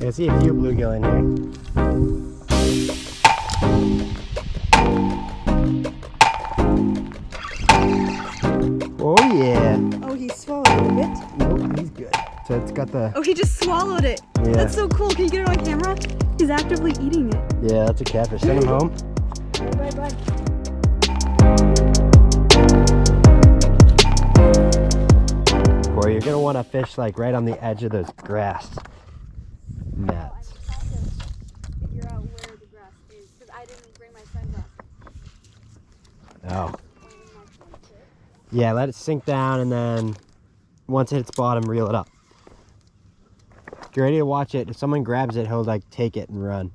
I see a few bluegill in here. Oh yeah. Oh, he swallowed it a bit. Nope, he's good. So it's got the... Oh, he just swallowed it. Yeah. That's so cool. Can you get it on camera? He's actively eating it. Yeah, that's a catfish. Send him home. Bye, bye. Or you're gonna want to fish like right on the edge of those grass mats. I'm trying to figure out where the grass is because I didn't bring my sunglasses. Oh. Yeah, let it sink down and then once it hits bottom, reel it up. Get ready to watch it. If someone grabs it, he'll like take it and run.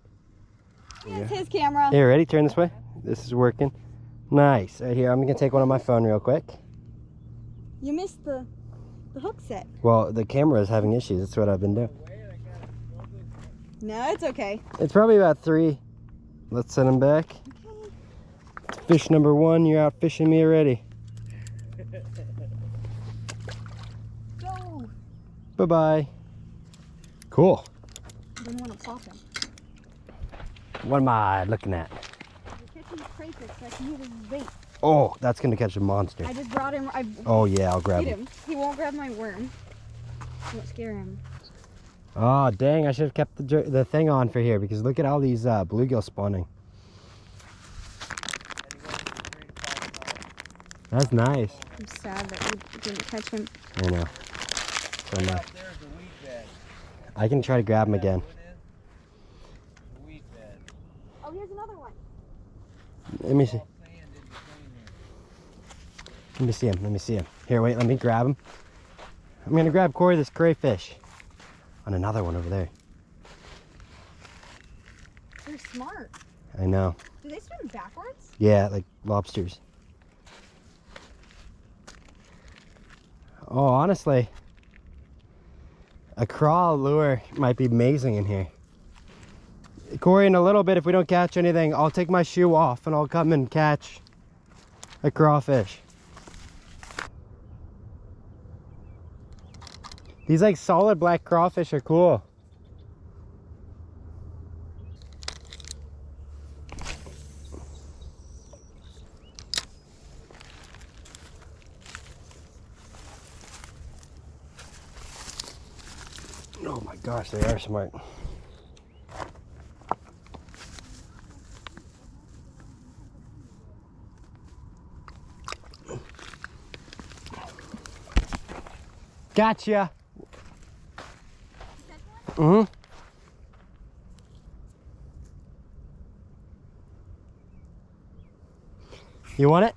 It's his camera. Here, ready? Turn this way. This is working. Nice. Right here, I'm gonna take one on my phone real quick. You missed the hook set. Well, the camera is having issues. That's what I've been doing. No, it's okay. It's probably about 3. Let's send him back. Okay. Fish number 1, you're out fishing me already. Go. Bye-bye. Cool. I didn't want to pop him. What am I looking at? You're catching crayfish, so I can use his bait. Oh, that's gonna catch a monster. I just brought him. Oh yeah, I'll grab Feed him. him. He won't grab my worm. Don't scare him. Oh dang, I should have kept the thing on for here because look at all these bluegill spawning. That's nice. I'm sad that we didn't catch him. I know. So am I. I can try to grab him again. Oh, here's another one. Let me see. Let me see him. Let me see him. Here, wait. Let me grab him. I'm gonna grab Corey this crayfish. On another one over there. They're smart. I know. Do they swim backwards? Yeah, like lobsters. Oh, honestly, a crawl lure might be amazing in here. Corey, in a little bit, if we don't catch anything, I'll take my shoe off and I'll come and catch a crawfish. These like solid black crawfish are cool. Oh my gosh, they are smart. Gotcha. Mm-hmm. You want it?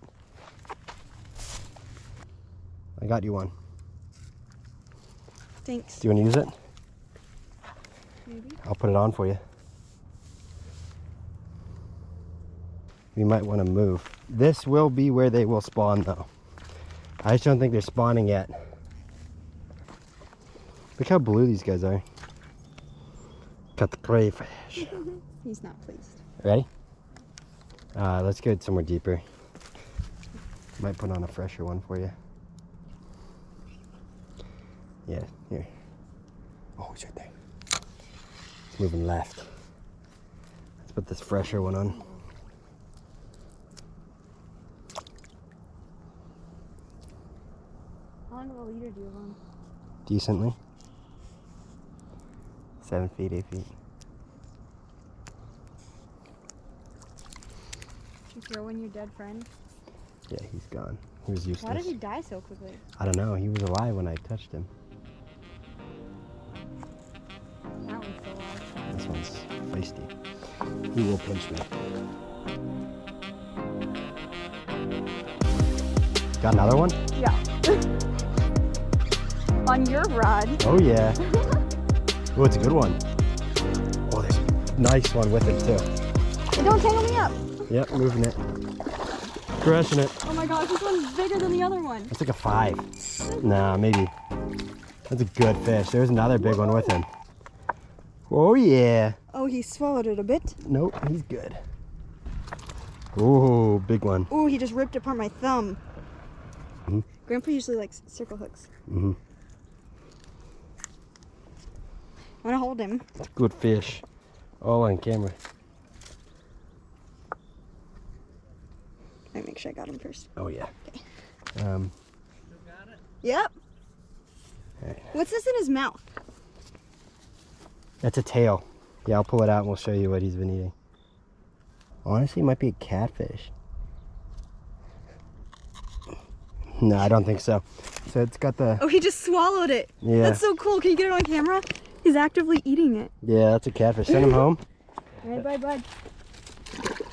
I got you one. Thanks. Do you want to use it? Maybe. I'll put it on for you. We might want to move. This will be where they will spawn though. I just don't think they're spawning yet. Look how blue these guys are. Got the crayfish. He's not pleased. Ready? Let's go somewhere deeper. Might put on a fresher one for you. Yeah, here. Oh, he's right there. It's moving left. Let's put this fresher one on. How long of a leader do you have on? Decently. 7 feet, 8 feet. Did you throw in your dead friend? Yeah, he's gone. He was useless. Why did he die so quickly? I don't know. He was alive when I touched him. That one's so loud. This one's feisty. He will pinch me. Got another one? Yeah. On your rod. Oh yeah. Oh, it's a good one. Oh, there's a nice one with it too. Hey, don't tangle me up. Yep, moving it. Crushing it. Oh my gosh, this one's bigger than the other one. That's like a 5. Nah, maybe. That's a good fish. There's another big one with him. Oh yeah. Oh, he swallowed it a bit. Nope, he's good. Oh, big one. Oh, he just ripped apart my thumb. Mm-hmm. Grandpa usually likes circle hooks. Mm-hmm. want to hold him. It's a good fish. All on camera. Let me make sure I got him first. Oh yeah. Okay. Yep. Alright. What's this in his mouth? That's a tail. Yeah, I'll pull it out and we'll show you what he's been eating. Honestly, it might be a catfish. No, I don't think so. So it's got the... Oh, he just swallowed it. Yeah. That's so cool. Can you get it on camera? He's actively eating it. Yeah, that's a catfish. Send him home. Bye, bye, bud.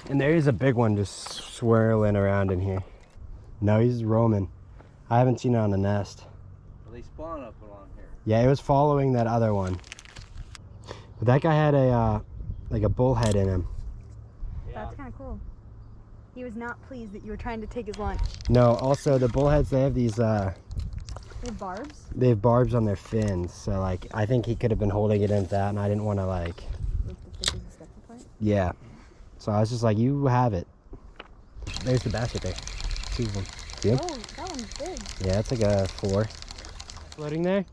And there is a big one just swirling around in here. No, he's roaming. I haven't seen it on the nest. Well, they spawn up along here. Yeah, it was following that other one. But that guy had a like a bullhead in him. Yeah. That's kind of cool. He was not pleased that you were trying to take his lunch. No, also the bullheads, they have these They have barbs? they have barbs on their fins. So like I think he could have been holding it in that, and I didn't want to like, Rip the fishes and stuff apart? yeah. So I was just like, you have it. There's the bass right there. Two of them. See him? Oh, that one's big. Yeah, it's like a 4. Floating there?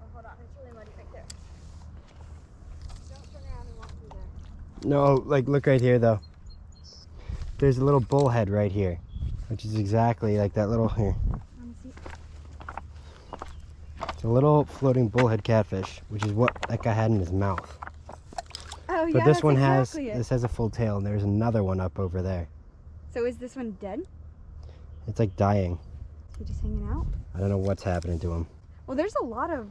Oh, hold on. It's really muddy right there. Don't turn around and walk through there. No, like look right here though. There's a little bullhead right here, which is exactly like that little here. Let me see. It's a little floating bullhead catfish, which is what that guy had in his mouth. Oh, But yeah, this that's one exactly has it. this has a full tail, and there's another one up over there. So is this one dead? It's like dying. Is he just hanging out? I don't know what's happening to him. Well, there's a lot of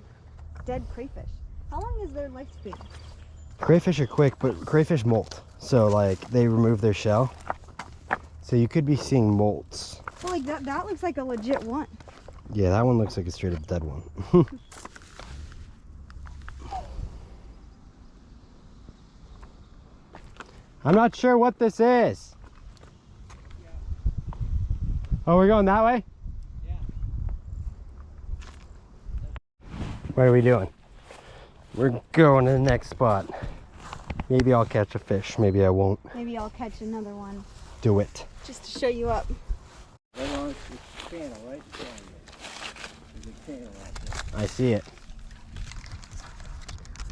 dead crayfish. How long is their lifespan? Crayfish are quick, but crayfish molt. So like they remove their shell. So you could be seeing molts. Well, like that looks like a legit one. Yeah, that one looks like a straight up dead one. I'm not sure what this is. Oh, we're going that way? Yeah. What are we doing? We're going to the next spot. Maybe I'll catch a fish, maybe I won't. Maybe I'll catch another one Do it. just to show you up. Right on this channel, right down there. There's a channel out there. I see it.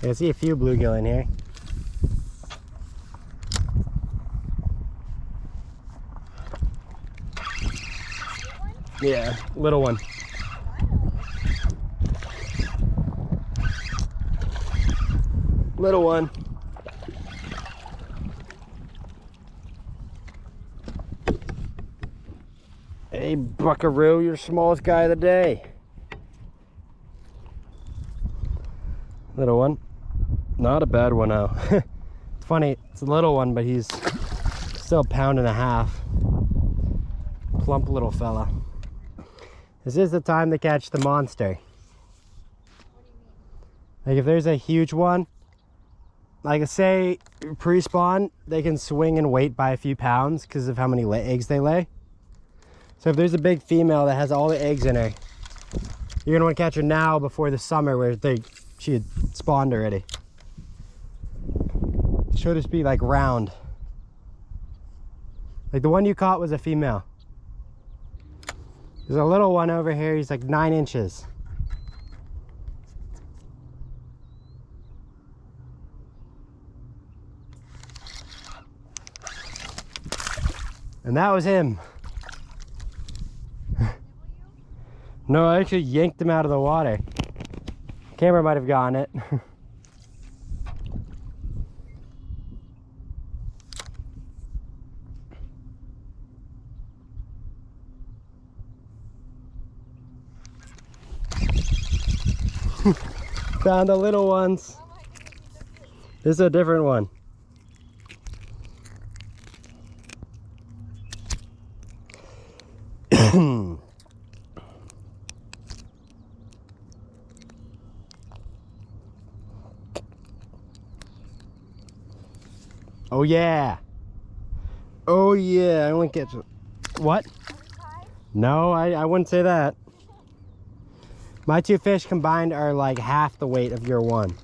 I see a few bluegill in here. Yeah, little one. Little one. Hey, buckaroo, you're the smallest guy of the day. Little one. Not a bad one now. It's funny, it's a little one, but he's still a pound and a half. Plump little fella. This is the time to catch the monster. Like if there's a huge one, like say pre-spawn, they can swing in weight by a few pounds because of how many eggs they lay. So if there's a big female that has all the eggs in her, you're gonna want to catch her now before the summer where she had spawned already. Should just be like round. Like the one you caught was a female. There's a little one over here, he's like 9 inches. And that was him. No, I actually yanked him out of the water. Camera might have gotten it. Found the little ones. This is a different one. Oh yeah. Oh yeah, I wouldn't catch it. What? No, I wouldn't say that. My 2 fish combined are like half the weight of your one.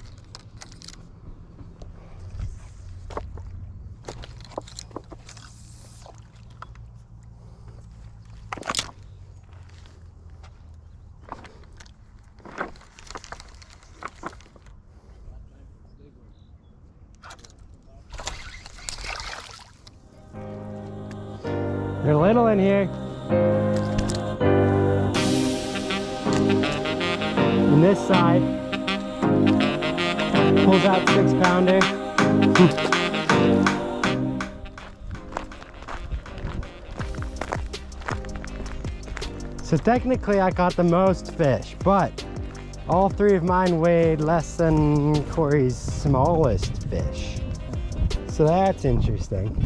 They're little in here. And this side pulls out 6-pounder. So technically I caught the most fish, but all 3 of mine weighed less than Corey's smallest fish. So that's interesting.